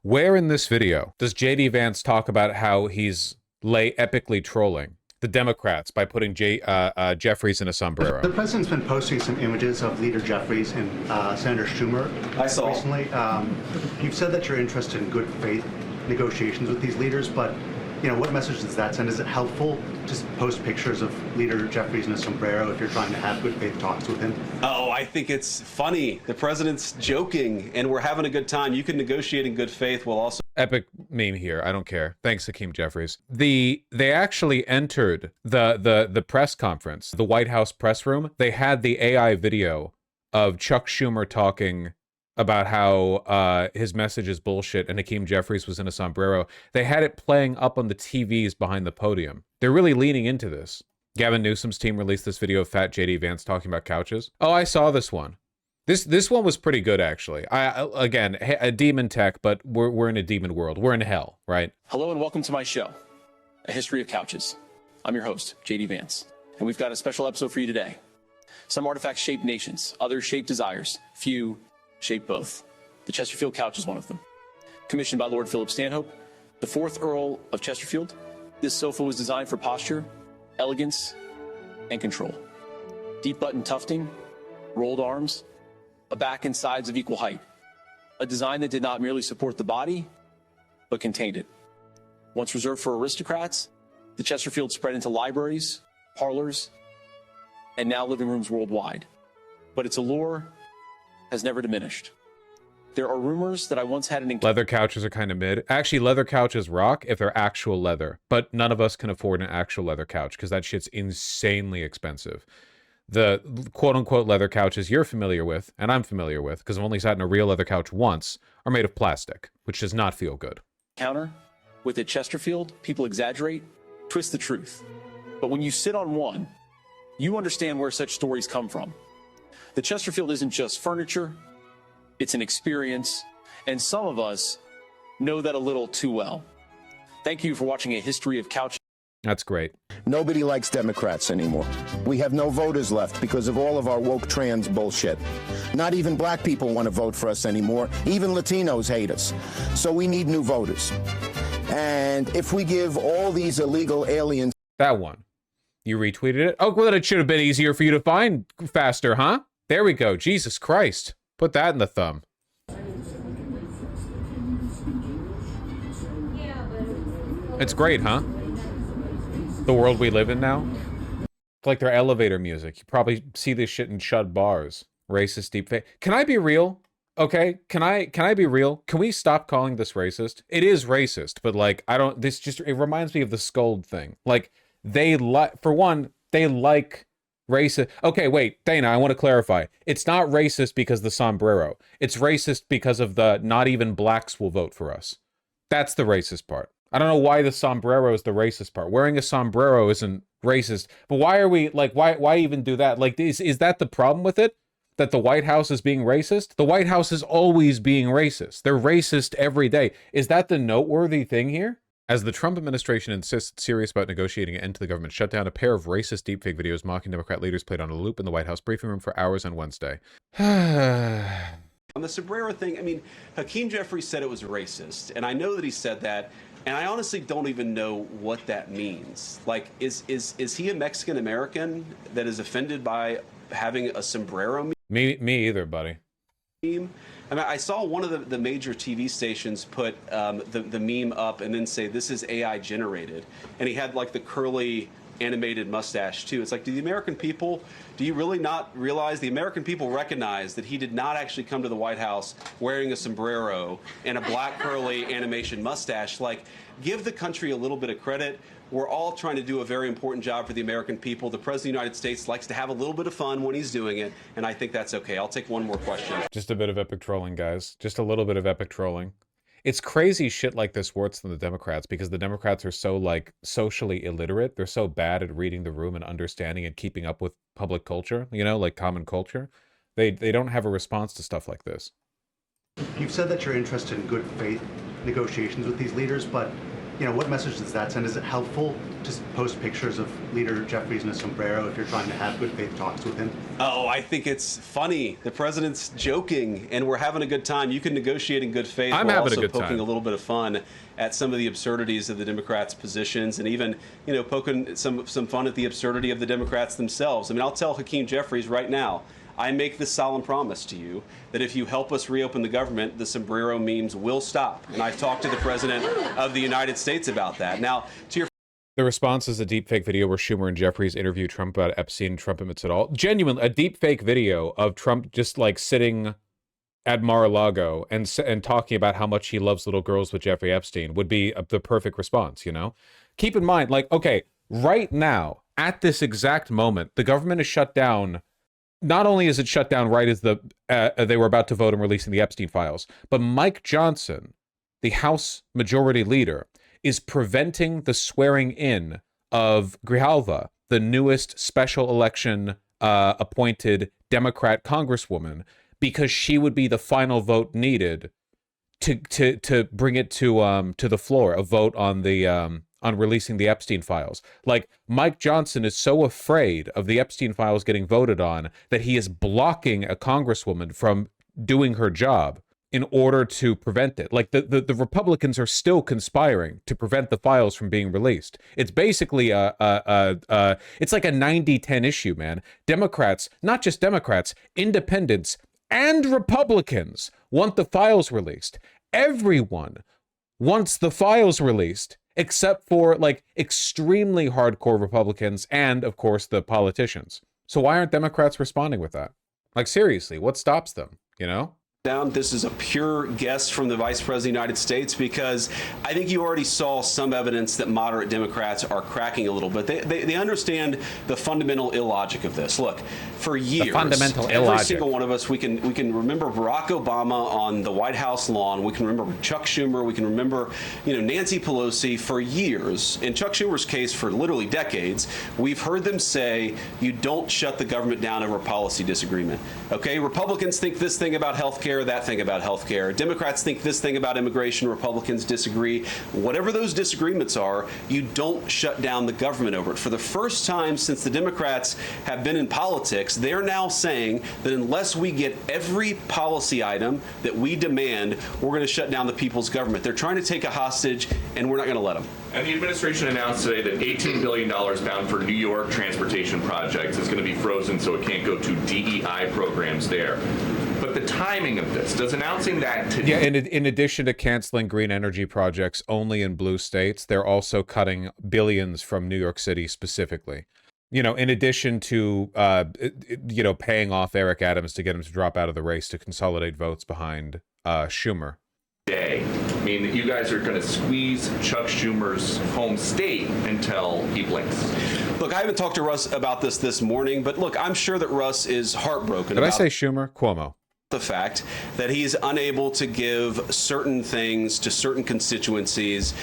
Where in this video does JD Vance talk about how he's epically trolling the Democrats by putting Jeffries in a sombrero? The president's been posting some images of Leader Jeffries and Senator Schumer recently. You've said that you're interested in good faith negotiations with these leaders, but what message does that send? Is it helpful to post pictures of Leader Jeffries in a sombrero if you're trying to have good faith talks with him? Oh, I think it's funny. The president's joking, and we're having a good time. You can negotiate in good faith while also... Epic meme here. I don't care. Thanks, Hakeem Jeffries. They actually entered the press conference, the White House press room. They had the AI video of Chuck Schumer talking about how his message is bullshit and Hakeem Jeffries was in a sombrero. They had it playing up on the TVs behind the podium. They're really leaning into this. Gavin Newsom's team released this video of fat JD Vance talking about couches. Oh, I saw this one. This one was pretty good, actually. Again, a demon tech, but we're in a demon world. We're in hell, right? Hello and welcome to my show, A History of Couches. I'm your host, JD Vance, and we've got a special episode for you today. Some artifacts shape nations, others shape desires, few shape both. The Chesterfield couch is one of them. Commissioned by Lord Philip Stanhope, the 4th Earl of Chesterfield, this sofa was designed for posture, elegance, and control. Deep button tufting, rolled arms, a back and sides of equal height. A design that did not merely support the body, but contained it. Once reserved for aristocrats, the Chesterfield spread into libraries, parlors, and now living rooms worldwide. But its allure has never diminished. There are rumors that I once had an... Leather couches are kind of mid. Actually, leather couches rock if they're actual leather, but none of us can afford an actual leather couch because that shit's insanely expensive. The quote-unquote leather couches you're familiar with, and I'm familiar with, because I've only sat in a real leather couch once, are made of plastic, which does not feel good. Counter with a Chesterfield, people exaggerate, twist the truth. But when you sit on one, you understand where such stories come from. The Chesterfield isn't just furniture, it's an experience, and some of us know that a little too well. Thank you for watching A History of Couches. That's great. Nobody likes Democrats anymore. We have no voters left because of all of our woke trans bullshit. Not even black people want to vote for us anymore. Even Latinos hate us. So we need new voters. And if we give all these illegal aliens... That one. You retweeted it? Oh, well, it should have been easier for you to find faster, huh? There we go. Jesus Christ. Put that in the thumb. It's great, huh? The world we live in now. It's like their elevator music. You probably see this shit in Chud bars. Racist deepfake. Can I be real? Okay, can I be real? Can we stop calling this racist? It is racist, but like it reminds me of the scold thing. Like for one, they like racist. Okay, wait, Dana, I want to clarify. It's not racist because the sombrero. It's racist because of the not even blacks will vote for us. That's the racist part. I don't know why the sombrero is the racist part. Wearing a sombrero isn't racist, but why are we like, why even do that? Like, is that the problem with it? That the White House is being racist? The White House is always being racist. They're racist every day. Is that the noteworthy thing here? As the Trump administration insists it's serious about negotiating an end to the government shutdown, a pair of racist deepfake videos mocking Democrat leaders played on a loop in the White House briefing room for hours on Wednesday. On the sombrero thing, I mean, Hakeem Jeffries said it was racist, and I know that he said that, and I honestly don't even know what that means. Like, is he a Mexican-American that is offended by having a sombrero? Me either, buddy. I mean, I saw one of the major TV stations put the meme up and then say, this is AI generated. And he had like the curly animated mustache too. It's like, do you really not realize the American people recognize that he did not actually come to the White House wearing a sombrero and a black curly animation mustache? Like, give the country a little bit of credit. We're all trying to do a very important job for the American people. The President of the United States likes to have a little bit of fun when he's doing it, and I think that's okay. I'll take one more question. Just a bit of epic trolling, guys. Just a little bit of epic trolling. It's crazy shit like this works than the Democrats because the Democrats are so, like, socially illiterate. They're so bad at reading the room and understanding and keeping up with public culture, you know, like common culture. They don't have a response to stuff like this. You've said that you're interested in good faith negotiations with these leaders, but what message does that send? Is it helpful to post pictures of Leader Jeffries in a sombrero if you're trying to have good faith talks with him? Oh, I think it's funny. The president's joking, and we're having a good time. You can negotiate in good faith I'm while having a also good poking time. a little bit of fun at some of the absurdities of the Democrats' positions, and even poking some fun at the absurdity of the Democrats themselves. I mean, I'll tell Hakeem Jeffries right now. I make this solemn promise to you that if you help us reopen the government, the sombrero memes will stop. And I've talked to the President of the United States about that. Now, to your The response is a deepfake video where Schumer and Jeffries interview Trump about Epstein. Trump admits it all. Genuinely, a deepfake video of Trump just like sitting at Mar-a-Lago and talking about how much he loves little girls with Jeffrey Epstein would be the perfect response, Keep in mind, like, okay, right now, at this exact moment, the government is shut down. Not only is it shut down right as they were about to vote on releasing the Epstein files, but Mike Johnson, the House Majority Leader, is preventing the swearing in of Grijalva, the newest special election appointed Democrat Congresswoman, because she would be the final vote needed to bring it to the floor, a vote on the on releasing the Epstein files. Like, Mike Johnson is so afraid of the Epstein files getting voted on that he is blocking a congresswoman from doing her job in order to prevent it. Like, the Republicans are still conspiring to prevent the files from being released. It's basically it's like a 90-10 issue, man. Democrats, not just Democrats, independents and Republicans want the files released. Everyone wants the files released, except for like extremely hardcore Republicans and, of course, the politicians. So why aren't Democrats responding with that? Like, seriously, what stops them, down. This is a pure guess from the Vice President of the United States, because I think you already saw some evidence that moderate Democrats are cracking a little bit. They understand the fundamental illogic of this. Look, for years, every single one of us, we can remember Barack Obama on the White House lawn. We can remember Chuck Schumer. We can remember, Nancy Pelosi. For years, in Chuck Schumer's case, for literally decades, we've heard them say, you don't shut the government down over policy disagreement. Okay, Republicans think this thing about health care, that thing about healthcare. Democrats think this thing about immigration. Republicans disagree. Whatever those disagreements are, you don't shut down the government over it. For the first time since the Democrats have been in politics, they're now saying that unless we get every policy item that we demand, we're going to shut down the people's government. They're trying to take a hostage, and we're not going to let them. And the administration announced today that $18 billion bound for New York transportation projects is going to be frozen so it can't go to DEI programs there. But the timing of this, does announcing that today... Yeah, in addition to canceling green energy projects only in blue states, they're also cutting billions from New York City specifically. In addition to, paying off Eric Adams to get him to drop out of the race to consolidate votes behind Schumer. I mean, you guys are going to squeeze Chuck Schumer's home state until he blinks. Look, I haven't talked to Russ about this morning, but look, I'm sure that Russ is heartbroken Did I about say Schumer? Cuomo. The fact that he's unable to give certain things to certain constituencies.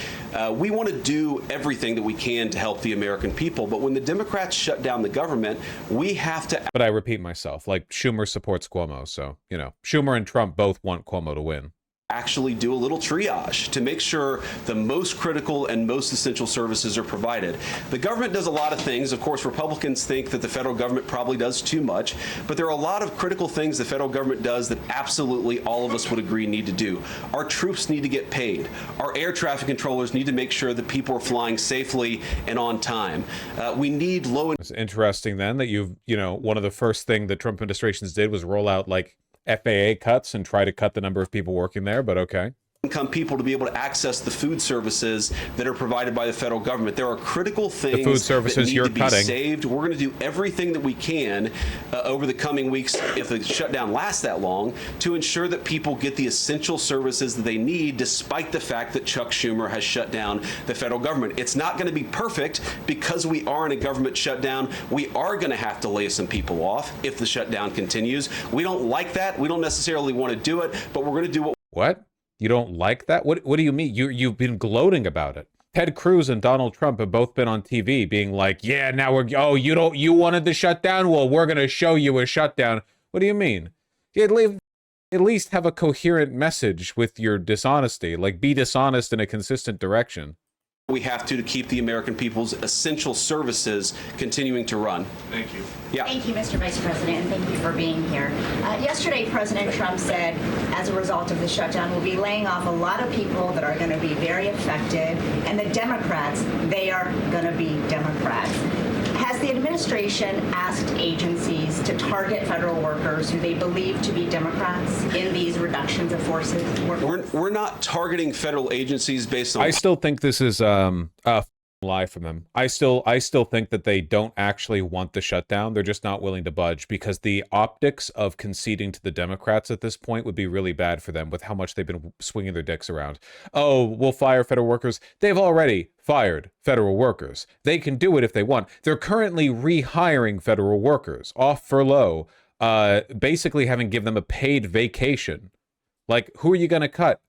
We want to do everything that we can to help the American people, but when the Democrats shut down the government, we have to... But I repeat myself, like, Schumer supports Cuomo, so, Schumer and Trump both want Cuomo to win. Actually do a little triage to make sure the most critical and most essential services are provided. The government does a lot of things. Of course, Republicans think that the federal government probably does too much, but there are a lot of critical things the federal government does that absolutely all of us would agree need to do. Our troops need to get paid. Our air traffic controllers need to make sure that people are flying safely and on time. We need low... It's interesting then that one of the first thing the Trump administrations did was roll out like FAA cuts and try to cut the number of people working there, but okay. Income people to be able to access the food services that are provided by the federal government. There are critical things the food services that need you're to be cutting. saved. We're going to do everything that we can over the coming weeks, if the shutdown lasts that long, to ensure that people get the essential services that they need, despite the fact that Chuck Schumer has shut down the federal government. It's not going to be perfect because we are in a government shutdown. We are going to have to lay some people off if the shutdown continues. We don't like that. We don't necessarily want to do it, but we're going to do What? You don't like that? What do you mean? You've been gloating about it. Ted Cruz and Donald Trump have both been on TV being like, yeah, now you wanted the shutdown? Well, we're going to show you a shutdown. What do you mean? At least have a coherent message with your dishonesty. Like, be dishonest in a consistent direction. we have to keep the American people's essential services continuing to run. Thank you. Yeah. Thank you, Mr. Vice President, and thank you for being here. Yesterday, President Trump said, as a result of the shutdown, we'll be laying off a lot of people that are going to be very affected, and the Democrats, they are going to be Democrats. Has the administration asked agencies to target federal workers who they believe to be Democrats in these reductions of forces? We're not targeting federal agencies based on... I still think this is a lie from them. I still think that they don't actually want the shutdown. They're just not willing to budge because the optics of conceding to the Democrats at this point would be really bad for them with how much they've been swinging their dicks around. Oh, we'll fire federal workers. They've already fired federal workers. They can do it if they want. They're currently rehiring federal workers off furlough, basically having given them a paid vacation. Like, who are you going to cut?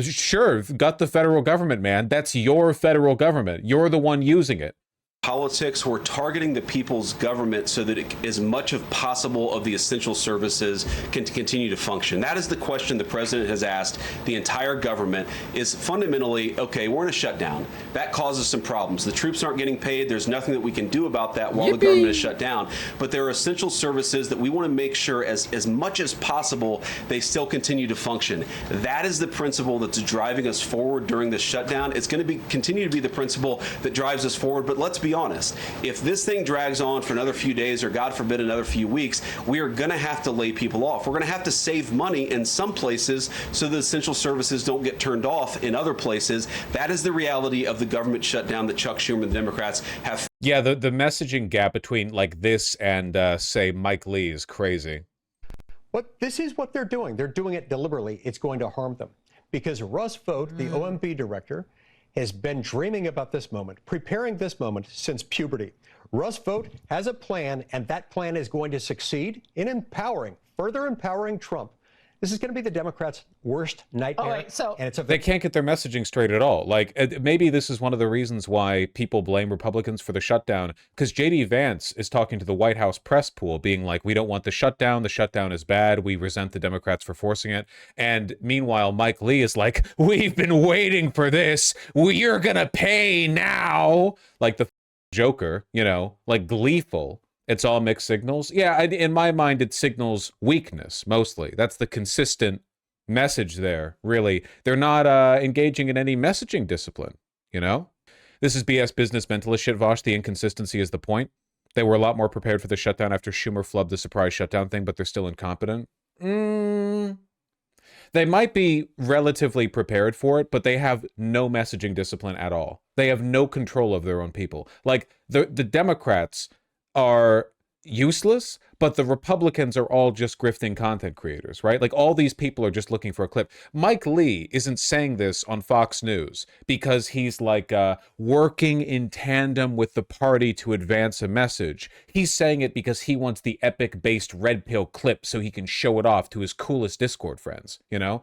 Sure, gut the federal government, man. That's your federal government. You're the one using it. Politics, we're targeting the people's government so that as much as possible of the essential services can continue to function. That is the question the president has asked the entire government is fundamentally, okay, we're in a shutdown. That causes some problems. The troops aren't getting paid. There's nothing that we can do about that while the government is shut down. But there are essential services that we want to make sure as much as possible they still continue to function. That is the principle that's driving us forward during this shutdown. It's going to continue to be the principle that drives us forward. But let's be honest, if this thing drags on for another few days or God forbid another few weeks, we are going to have to lay people off. We're going to have to save money in some places so the essential services don't get turned off in other places. That is the reality of the government shutdown that Chuck Schumer and the Democrats have. Yeah, the messaging gap between like this and say Mike Lee is crazy. But this is what they're doing. They're doing it deliberately. It's going to harm them because Russ Vought, the OMB director, has been dreaming about this moment, preparing this moment since puberty. Russ Vought has a plan, and that plan is going to succeed in further empowering Trump. This is going to be the Democrats' worst nightmare. All right, so and they can't get their messaging straight at all. Like, maybe this is one of the reasons why people blame Republicans for the shutdown, because J.D. Vance is talking to the White House press pool, being like, we don't want the shutdown is bad, we resent the Democrats for forcing it. And meanwhile, Mike Lee is like, we've been waiting for this, you're gonna pay now. Like the Joker, you know, like gleeful. It's all mixed signals. Yeah, in my mind, it signals weakness, mostly. That's the consistent message there, really. They're not engaging in any messaging discipline, you know? This is BS business mentalist shit, Vosh. The inconsistency is the point. They were a lot more prepared for the shutdown after Schumer flubbed the surprise shutdown thing, but they're still incompetent. They might be relatively prepared for it, but they have no messaging discipline at all. They have no control of their own people. Like, the Democrats are useless, but the Republicans are all just grifting content creators, right? Like, all these people are just looking for a clip. Mike Lee isn't saying this on Fox News because he's like working in tandem with the party to advance a message. He's saying it because he wants the epic-based red pill clip so he can show it off to his coolest Discord friends, you know?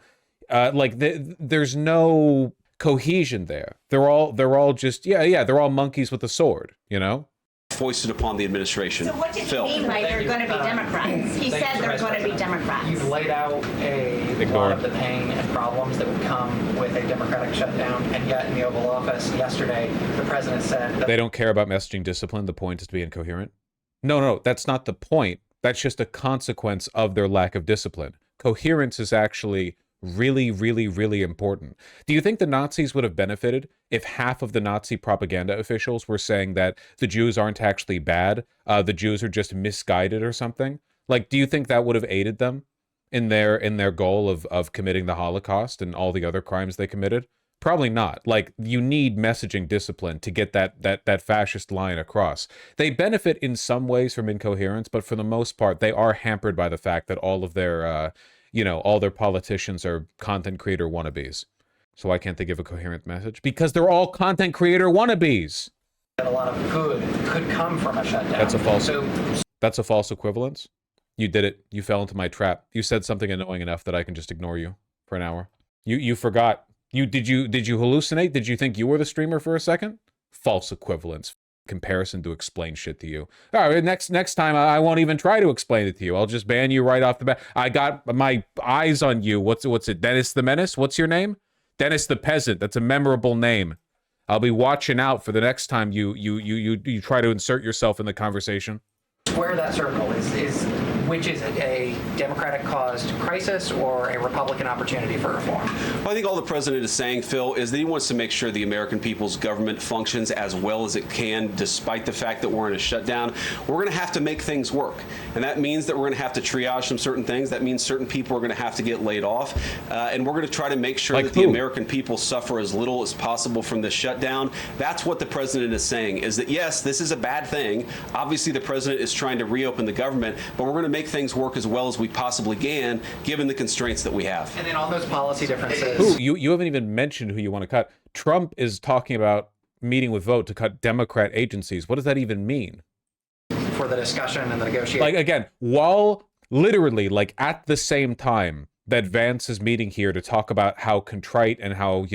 There's no cohesion there. They're all just, they're all monkeys with a sword, you know? Foisted upon the administration. So what did he mean by they're going to be Democrats? He said they're going to be Democrats. You've laid out a lot of the pain and problems that would come with a Democratic shutdown, and yet in the Oval Office yesterday, the president said that they don't care about messaging discipline. The point is to be incoherent. No, that's not the point. That's just a consequence of their lack of discipline. Coherence is actually really, really, really important. Do you think the Nazis would have benefited if half of the Nazi propaganda officials were saying that the Jews aren't actually bad, the Jews are just misguided or something? Like, do you think that would have aided them in their goal of committing the Holocaust and all the other crimes they committed? Probably not. Like, you need messaging discipline to get that fascist line across. They benefit in some ways from incoherence, but for the most part, they are hampered by the fact that all of their all their politicians are content creator wannabes. So why can't they give a coherent message? Because they're all content creator wannabes. a lot of good could come from a shutdown. That's a false equivalence. You did it. You fell into my trap. You said something annoying enough that I can just ignore you for an hour. You forgot. Did you hallucinate? Did you think you were the streamer for a second? False equivalence. Comparison to explain shit to you. All right, next time I won't even try to explain it to you. I'll just ban you right off the bat. I got my eyes on you. What's it? Dennis the Menace? What's your name? Dennis the Peasant. That's a memorable name. I'll be watching out for the next time you try to insert yourself in the conversation. Square that circle. Which is it, a Democratic-caused crisis or a Republican opportunity for reform? Well, I think all the president is saying, Phil, is that he wants to make sure the American people's government functions as well as it can, despite the fact that we're in a shutdown. We're going to have to make things work. And that means that we're going to have to triage some certain things. That means certain people are going to have to get laid off. And we're going to try to make sure that the American people suffer as little as possible from this shutdown. That's what the president is saying, is that, yes, this is a bad thing. Obviously, the president is trying to reopen the government, but we're going to make things work as well as we possibly can, given the constraints that we have. And then all those policy differences. You haven't even mentioned who you want to cut. Trump is talking about meeting with vote to cut Democrat agencies. What does that even mean? For the discussion and the negotiation. Like, again, while literally, like, at the same time that Vance is meeting here to talk about how contrite and how,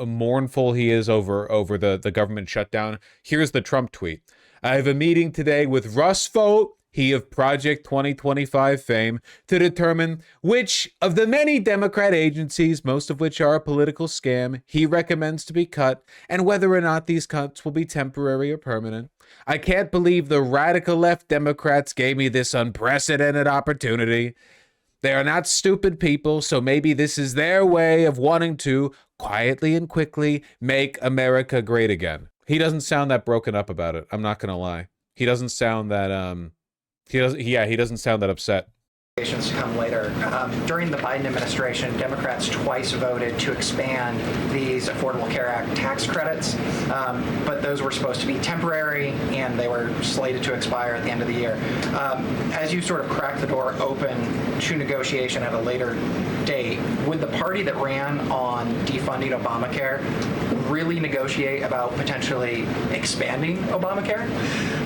mournful he is over the government shutdown, here's the Trump tweet. I have a meeting today with Russ Vought, he of Project 2025 fame, to determine which of the many Democrat agencies, most of which are a political scam, he recommends to be cut, and whether or not these cuts will be temporary or permanent. I can't believe the radical left Democrats gave me this unprecedented opportunity. They are not stupid people, so maybe this is their way of wanting to, quietly and quickly, make America great again. He doesn't sound that broken up about it. I'm not going to lie. He doesn't sound that, he doesn't sound that upset. To come later. During the Biden administration, Democrats twice voted to expand these Affordable Care Act tax credits, but those were supposed to be temporary and they were slated to expire at the end of the year. As you sort of crack the door open to negotiation at a later date, would the party that ran on defunding Obamacare really negotiate about potentially expanding Obamacare?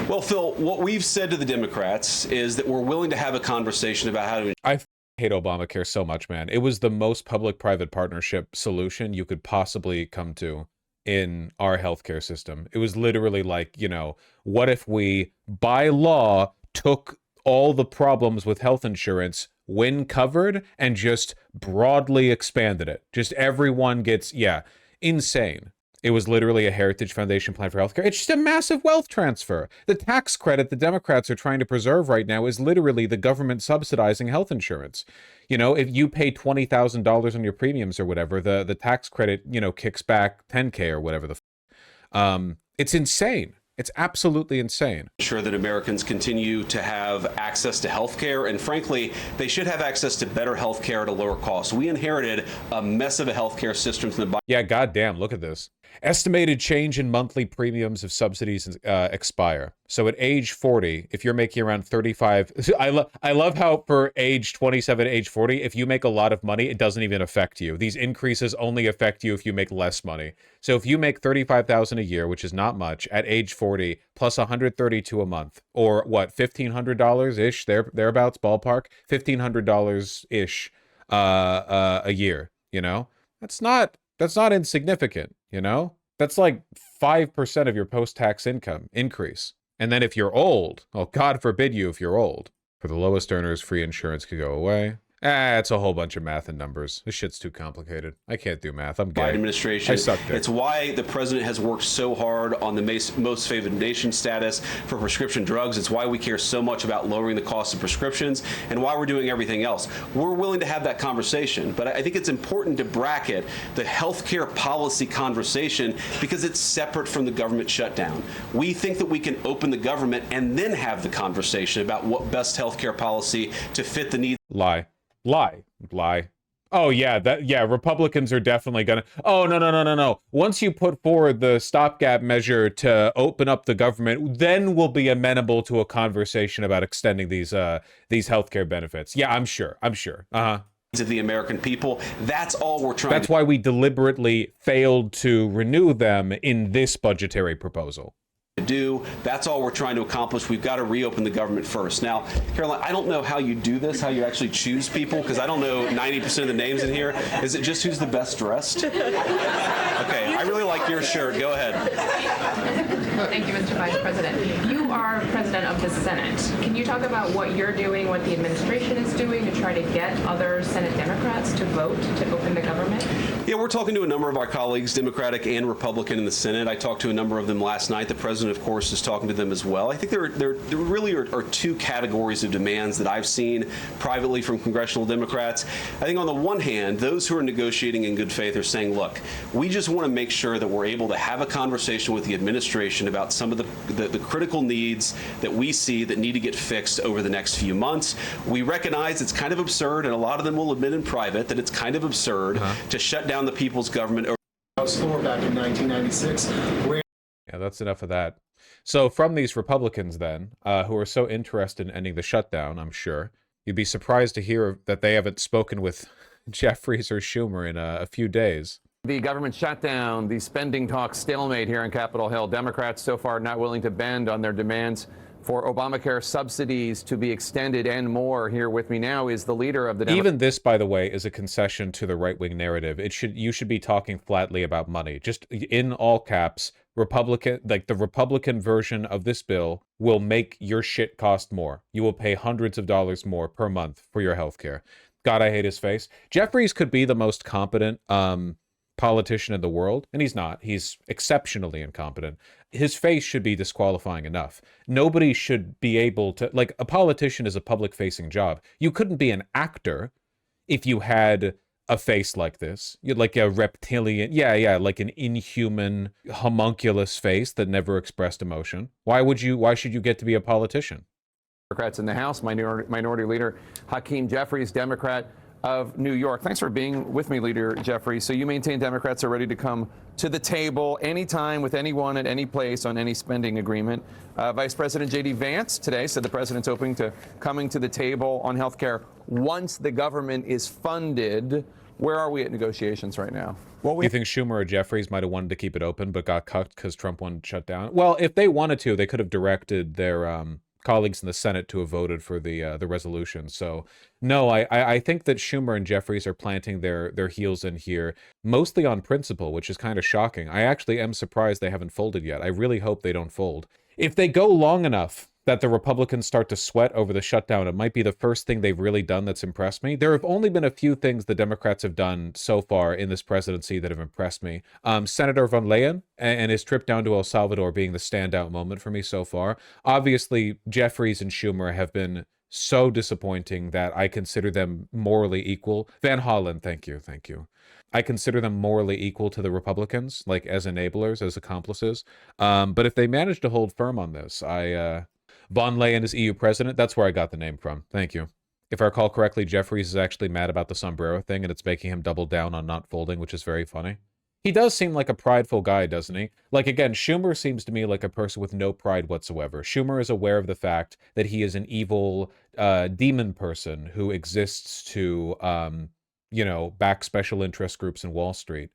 Well, Phil, what we've said to the Democrats is that we're willing to have a conversation about how to... I hate Obamacare so much, man. It was the most public-private partnership solution you could possibly come to in our healthcare system. It was literally like, what if we, by law, took all the problems with health insurance when covered and just broadly expanded it? Just everyone gets, insane. It was literally a Heritage Foundation plan for healthcare. It's just a massive wealth transfer. The tax credit the Democrats are trying to preserve right now is literally the government subsidizing health insurance. If you pay $20,000 on your premiums or whatever, the tax credit, kicks back $10K or whatever it's insane. It's absolutely insane. Ensure that Americans continue to have access to health care, and frankly, they should have access to better health care at a lower cost. We inherited a mess of a health care system from the... Yeah, goddamn, look at this. Estimated change in monthly premiums if subsidies expire. So at age 40, if you're making around 35, I love how for age 27, age 40, if you make a lot of money, it doesn't even affect you. These increases only affect you if you make less money. So if you make $35,000 a year, which is not much, at age 40, plus $132 a month, or what, $1,500-ish, thereabouts, ballpark, $1,500-ish a year, That's not insignificant, That's like 5% of your post-tax income increase. And then if you're old, well, God forbid you if you're old. For the lowest earners, free insurance could go away. It's a whole bunch of math and numbers. This shit's too complicated. I can't do math. I'm gay. Biden administration. I suck dick. It's why the president has worked so hard on the most favored nation status for prescription drugs. It's why we care so much about lowering the cost of prescriptions and why we're doing everything else. We're willing to have that conversation, but I think it's important to bracket the healthcare policy conversation because it's separate from the government shutdown. We think that we can open the government and then have the conversation about what best healthcare policy to fit the needs. Lie. Oh, yeah, Republicans are definitely gonna... Oh, no. Once you put forward the stopgap measure to open up the government, then we'll be amenable to a conversation about extending these healthcare benefits. Yeah, I'm sure. Of the American people. That's all we're trying That's why we deliberately failed to renew them in this budgetary proposal. To do. That's all we're trying to accomplish. We've got to reopen the government first. Now, Caroline, I don't know how you do this, how you actually choose people, because I don't know 90% of the names in here. Is it just who's the best dressed? Okay, I really like your shirt. Go ahead. Thank you, Mr. Vice President. You are president of the Senate. Can you talk about what you're doing, what the administration is doing to try to get other Senate Democrats to vote to open the government? Yeah, we're talking to a number of our colleagues, Democratic and Republican, in the Senate. I talked to a number of them last night. The president, of course, is talking to them as well. I think there really are two categories of demands that I've seen privately from congressional Democrats. I think on the one hand, those who are negotiating in good faith are saying, look, we just want to make sure that we're able to have a conversation with the administration about some of the critical needs that we see that need to get fixed over the next few months. We recognize it's kind of absurd, and a lot of them will admit in private that it's kind of absurd to shut down the people's government. House floor back in 1996. Yeah, that's enough of that. So from these Republicans then, who are so interested in ending the shutdown, I'm sure, you'd be surprised to hear that they haven't spoken with Jeffries or Schumer in a few days. The government shutdown, the spending talks stalemate here on Capitol Hill. Democrats so far not willing to bend on their demands for Obamacare subsidies to be extended and more. Here with me now is the leader of the Even this, by the way, is a concession to the right-wing narrative. You should be talking flatly about money. Just in all caps, the Republican version of this bill will make your shit cost more. You will pay hundreds of dollars more per month for your health care. God, I hate his face. Jeffries could be the most competent politician in the world, and he's not. He's exceptionally incompetent. His face should be disqualifying enough. Nobody should be able to, like, a politician is a public-facing job. You couldn't be an actor if you had a face like this. You'd like a reptilian, like an inhuman, homunculus face that never expressed emotion. Why should you get to be a politician? Democrats in the House, Minority Leader Hakeem Jeffries, Democrat of New York. Thanks for being with me, Leader Jeffries. So you maintain Democrats are ready to come to the table anytime with anyone at any place on any spending agreement. Vice President J.D. Vance today said the president's open to coming to the table on health care once the government is funded. Where are we at negotiations right now? You think Schumer or Jeffries might have wanted to keep it open but got cut because Trump wanted to shut down? Well, if they wanted to, they could have directed their colleagues in the Senate to have voted for the resolution. So no, I think that Schumer and Jeffries are planting their heels in here, mostly on principle, which is kind of shocking. I actually am surprised they haven't folded yet. I really hope they don't fold. If they go long enough that the Republicans start to sweat over the shutdown, it might be the first thing they've really done that's impressed me. There have only been a few things the Democrats have done so far in this presidency that have impressed me. Senator Van Leyen and his trip down to El Salvador being the standout moment for me so far. Obviously, Jeffries and Schumer have been so disappointing that I consider them morally equal. Van Hollen, thank you. I consider them morally equal to the Republicans, like as enablers, as accomplices. But if they manage to hold firm on this, Von Leyen is EU president. That's where I got the name from. Thank you. If I recall correctly, Jeffries is actually mad about the sombrero thing, and it's making him double down on not folding, which is very funny. He does seem like a prideful guy, doesn't he? Like, again, Schumer seems to me like a person with no pride whatsoever. Schumer is aware of the fact that he is an evil demon person who exists to, back special interest groups in Wall Street.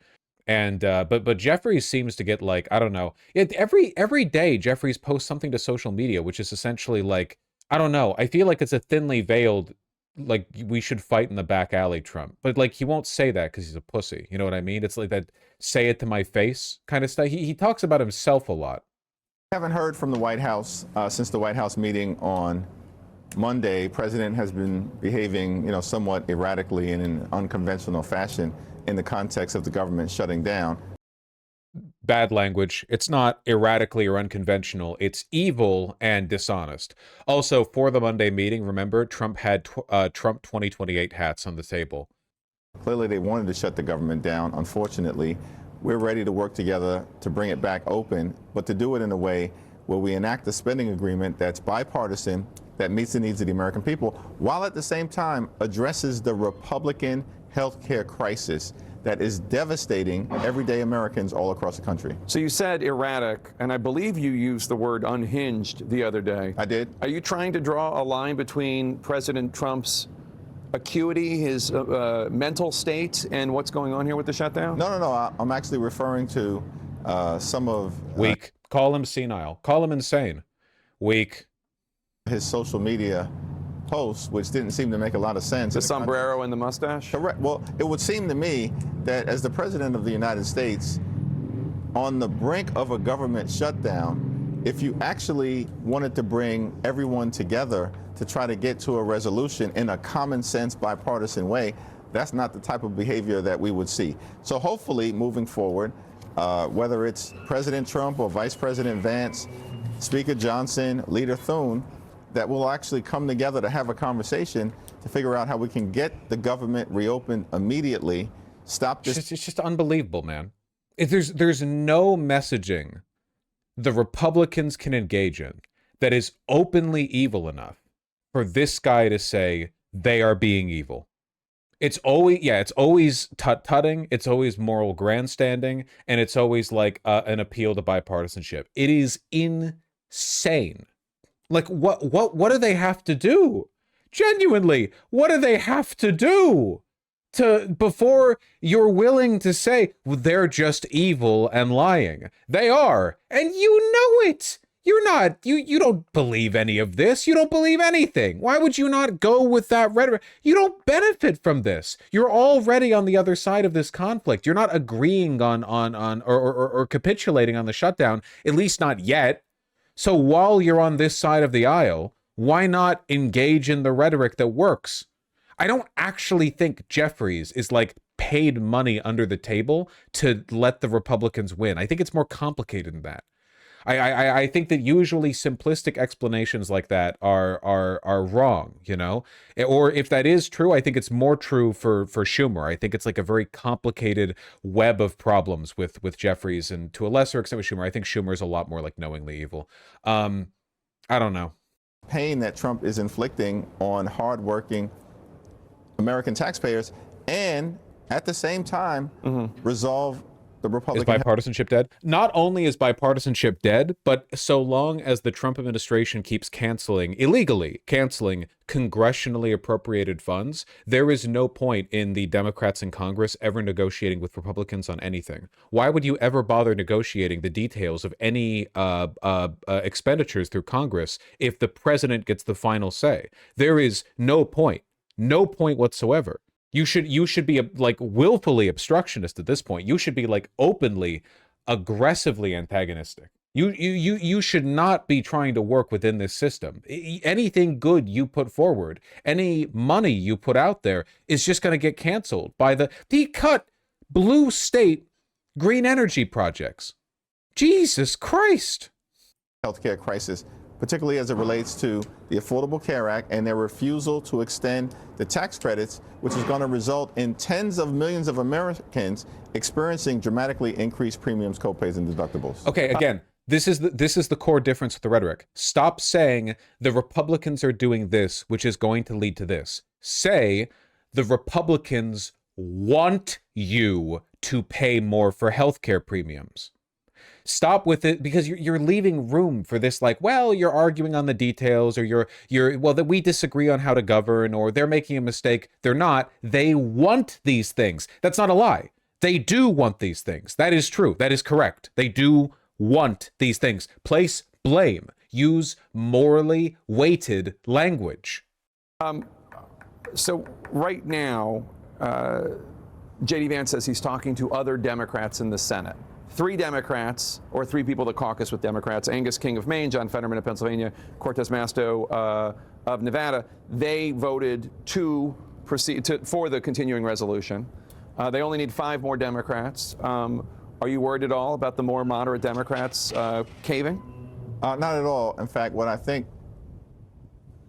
And but Jeffries seems to get, like, I don't know. Every day Jeffries posts something to social media, which is essentially like, I don't know. I feel like it's a thinly veiled, like, we should fight in the back alley Trump. But, like, he won't say that because he's a pussy. You know what I mean? It's like that say it to my face kind of stuff. He talks about himself a lot. I haven't heard from the White House since the White House meeting on Monday. President has been behaving, somewhat erratically in an unconventional fashion in the context of the government shutting down. Bad language. It's not erratically or unconventional. It's evil and dishonest. Also, for the Monday meeting, remember, Trump had Trump 2028 hats on the table. Clearly, they wanted to shut the government down. Unfortunately, we're ready to work together to bring it back open, but to do it in a way where we enact a spending agreement that's bipartisan, that meets the needs of the American people, while at the same time addresses the Republican healthcare crisis that is devastating everyday Americans all across the country. So you said erratic, and I believe you used the word unhinged the other day. I did. Are you trying to draw a line between President Trump's acuity, his mental state, and what's going on here with the shutdown? No. I'm actually referring to some of... Weak. Call him senile. Call him insane. Weak. His social media posts, which didn't seem to make a lot of sense. The sombrero and the mustache? Correct. Well, it would seem to me that as the President of the United States, on the brink of a government shutdown, if you actually wanted to bring everyone together to try to get to a resolution in a common sense bipartisan way, that's not the type of behavior that we would see. So hopefully moving forward, whether it's President Trump or Vice President Vance, Speaker Johnson, Leader Thune, that we'll actually come together to have a conversation to figure out how we can get the government reopened immediately, stop this. It's just unbelievable, man. There's no messaging the Republicans can engage in that is openly evil enough for this guy to say they are being evil. It's always tut-tutting, it's always moral grandstanding, and it's always like an appeal to bipartisanship. It is insane. Like, what do they have to do? Genuinely, what do they have to do before you're willing to say, well, they're just evil and lying? They are, and you know it. You're not, you don't believe any of this. You don't believe anything. Why would you not go with that rhetoric? You don't benefit from this. You're already on the other side of this conflict. You're not agreeing on or capitulating on the shutdown, at least not yet. So while you're on this side of the aisle, why not engage in the rhetoric that works? I don't actually think Jeffries is like paid money under the table to let the Republicans win. I think it's more complicated than that. I think that usually simplistic explanations like that are wrong, you know? Or if that is true, I think it's more true for Schumer. I think it's like a very complicated web of problems with Jeffries, and to a lesser extent with Schumer. I think Schumer is a lot more like knowingly evil. I don't know. Pain that Trump is inflicting on hardworking American taxpayers, and at the same time resolve the Republican. Is bipartisanship dead? Not only is bipartisanship dead, but so long as the Trump administration keeps illegally canceling congressionally appropriated funds, there is no point in the Democrats in Congress ever negotiating with Republicans on anything. Why would you ever bother negotiating the details of any expenditures through Congress if the president gets the final say? There is no point whatsoever. You should be like willfully obstructionist at this point. You should be like openly, aggressively antagonistic. You should not be trying to work within this system. Anything good you put forward, any money you put out there is just going to get canceled by he cut blue state green energy projects. Jesus Christ. Healthcare crisis, particularly as it relates to the Affordable Care Act and their refusal to extend the tax credits, which is going to result in tens of millions of Americans experiencing dramatically increased premiums, copays, and deductibles. Okay, again, this is the core difference with the rhetoric. Stop saying the Republicans are doing this, which is going to lead to this. Say the Republicans want you to pay more for healthcare premiums. Stop with it, because you're leaving room for this, like, well, you're arguing on the details, or well, that we disagree on how to govern, or they're making a mistake. They're not. They want these things. That's not a lie. They do want these things. That is true. That is correct. They do want these things. Place blame. Use morally weighted language. So right now, J.D. Vance says he's talking to other Democrats in the Senate. 3 Democrats, or 3 people that caucus with Democrats: Angus King of Maine, John Fetterman of Pennsylvania, Cortez Masto of Nevada. They voted to proceed for the continuing resolution. They only need 5 more Democrats. Are you worried at all about the more moderate Democrats caving? Not at all. In fact, what I think...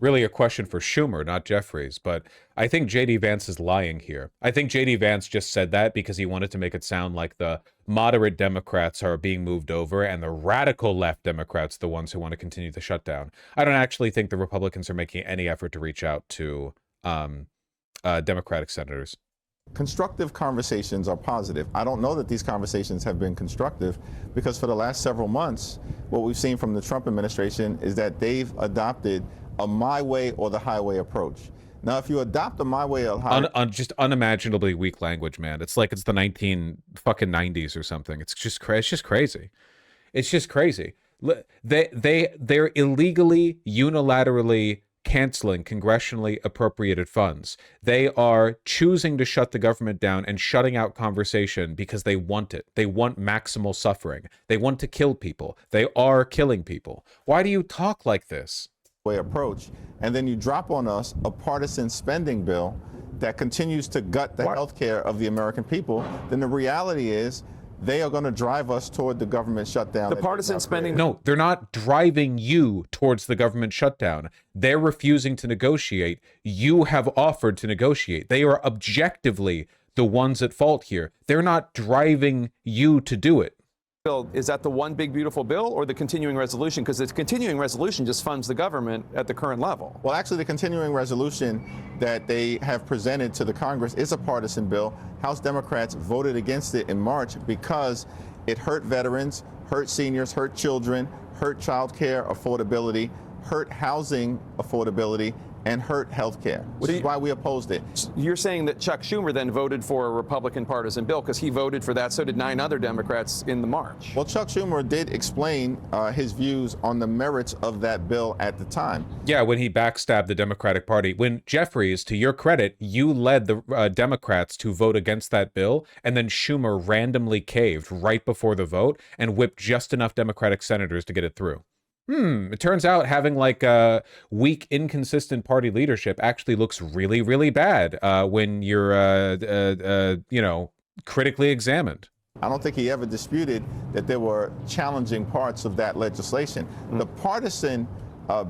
Really a question for Schumer, not Jeffries, but I think J.D. Vance is lying here. I think J.D. Vance just said that because he wanted to make it sound like the moderate Democrats are being moved over and the radical left Democrats, the ones who want to continue the shutdown. I don't actually think the Republicans are making any effort to reach out to Democratic senators. Constructive conversations are positive. I don't know that these conversations have been constructive, because for the last several months, what we've seen from the Trump administration is that they've adopted a my way or the highway approach. Now, if you adopt a my way or the highway... just unimaginably weak language, man. It's like it's the 1990s or something. It's just crazy. It's just crazy. They're illegally, unilaterally canceling congressionally appropriated funds. They are choosing to shut the government down and shutting out conversation because they want it. They want maximal suffering. They want to kill people. They are killing people. Why do you talk like this? Approach, and then you drop on us a partisan spending bill that continues to gut the health care of the American people, then the reality is they are going to drive us toward the government shutdown. The partisan spending. No, they're not driving you towards the government shutdown. They're refusing to negotiate. You have offered to negotiate. They are objectively the ones at fault here. They're not driving you to do it. Is that the one big beautiful bill or the continuing resolution? Because the continuing resolution just funds the government at the current level. Well, actually, the continuing resolution that they have presented to the Congress is a partisan bill. House Democrats voted against it in March because it hurt veterans, hurt seniors, hurt children, hurt child care affordability, hurt housing affordability, and hurt health care, which is why we opposed it. You're saying that Chuck Schumer then voted for a Republican partisan bill because he voted for that. So did 9 other Democrats in the March. Well, Chuck Schumer did explain his views on the merits of that bill at the time. Yeah, when he backstabbed the Democratic Party. When Jeffries, to your credit, you led the Democrats to vote against that bill, and then Schumer randomly caved right before the vote and whipped just enough Democratic senators to get it through. It turns out having like a weak, inconsistent party leadership actually looks really, really bad when you're, you know, critically examined. I don't think he ever disputed that there were challenging parts of that legislation. The partisan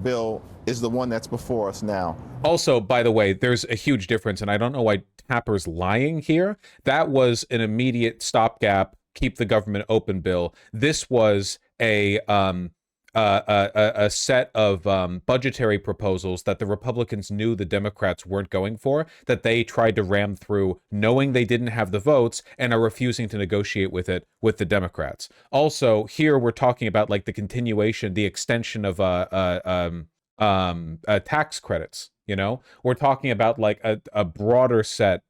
bill is the one that's before us now. Also, by the way, there's a huge difference, and I don't know why Tapper's lying here. That was an immediate stopgap, keep the government open bill. This was a set of budgetary proposals that the Republicans knew the Democrats weren't going for, that they tried to ram through, knowing they didn't have the votes, and are refusing to negotiate with it with the Democrats. Also, here we're talking about like the continuation, the extension of tax credits. You know, we're talking about like a broader set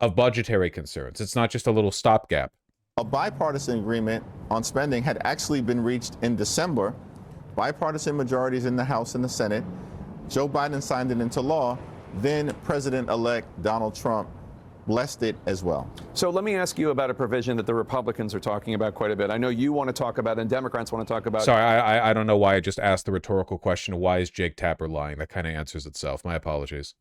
of budgetary concerns. It's not just a little stopgap. A bipartisan agreement on spending had actually been reached in December. Bipartisan majorities in the House and the Senate. Joe Biden signed it into law. Then President-elect Donald Trump blessed it as well. So let me ask you about a provision that the Republicans are talking about quite a bit. I know you want to talk about and Democrats want to talk about. Sorry, I don't know why I just asked the rhetorical question, why is Jake Tapper lying? That kind of answers itself. My apologies.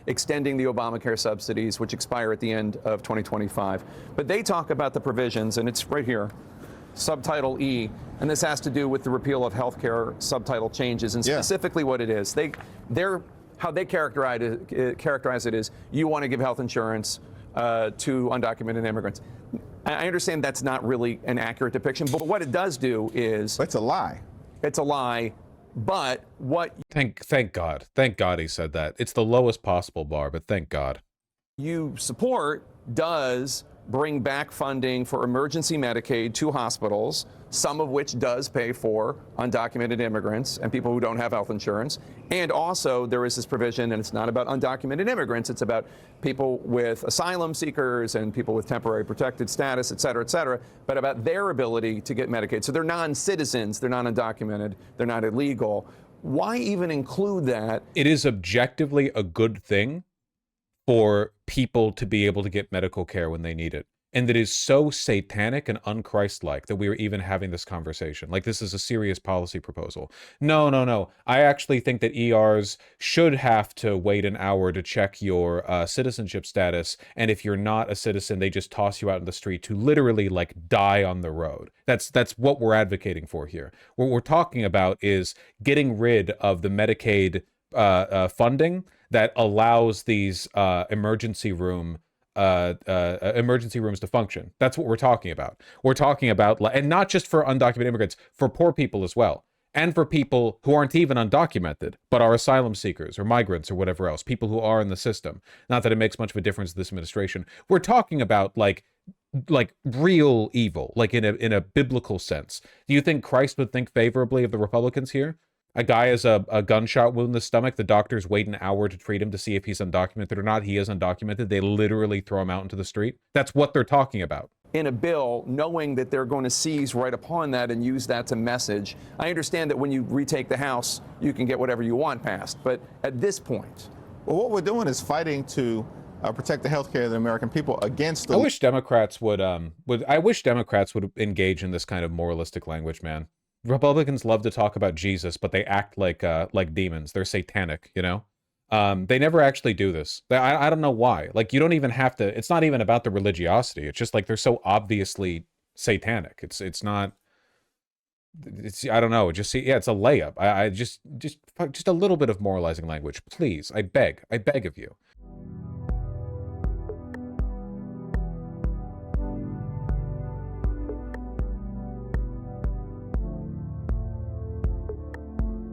Extending the Obamacare subsidies, which expire at the end of 2025. But they talk about the provisions, and it's right here, subtitle E, and this has to do with the repeal of healthcare subtitle changes, and specifically what it is. How they characterize it is you want to give health insurance to undocumented immigrants. I understand that's not really an accurate depiction, but what it does do is... It's a lie. It's a lie. But what... Thank God. Thank God he said that. It's the lowest possible bar, but thank God. You support does bring back funding for emergency Medicaid to hospitals, some of which does pay for undocumented immigrants and people who don't have health insurance. And also there is this provision, and it's not about undocumented immigrants, it's about people with asylum seekers and people with temporary protected status, et cetera, but about their ability to get Medicaid. So they're non-citizens, they're not undocumented, they're not illegal. Why even include that? It is objectively a good thing for people to be able to get medical care when they need it. And it is so satanic and unchristlike that we are even having this conversation. Like, this is a serious policy proposal. No. I actually think that ERs should have to wait an hour to check your citizenship status. And if you're not a citizen, they just toss you out in the street to literally like die on the road. That's what we're advocating for here. What we're talking about is getting rid of the Medicaid funding that allows these emergency rooms to function. That's what we're talking about. We're talking about, and not just for undocumented immigrants, for poor people as well, and for people who aren't even undocumented, but are asylum seekers or migrants or whatever else, people who are in the system. Not that it makes much of a difference to this administration. We're talking about like real evil, like in a biblical sense. Do you think Christ would think favorably of the Republicans here? A guy has a gunshot wound in the stomach. The doctors wait an hour to treat him to see if he's undocumented or not. He is undocumented. They literally throw him out into the street. That's what they're talking about. in a bill knowing that they're going to seize right upon that and use that to message. I understand that when you retake the House, you can get whatever you want passed. But at this point, well, what we're doing is fighting to protect the health care of the American people against the... I wish Democrats would engage in this kind of moralistic language, man. Republicans love to talk about Jesus, but they act like demons. They're satanic, you know? They never actually do this. I don't know why. Like, you don't even have to, it's not even about the religiosity. It's just like they're so obviously satanic. It's not, I don't know. Just see, yeah, it's a layup. I just a little bit of moralizing language, please. I beg of you.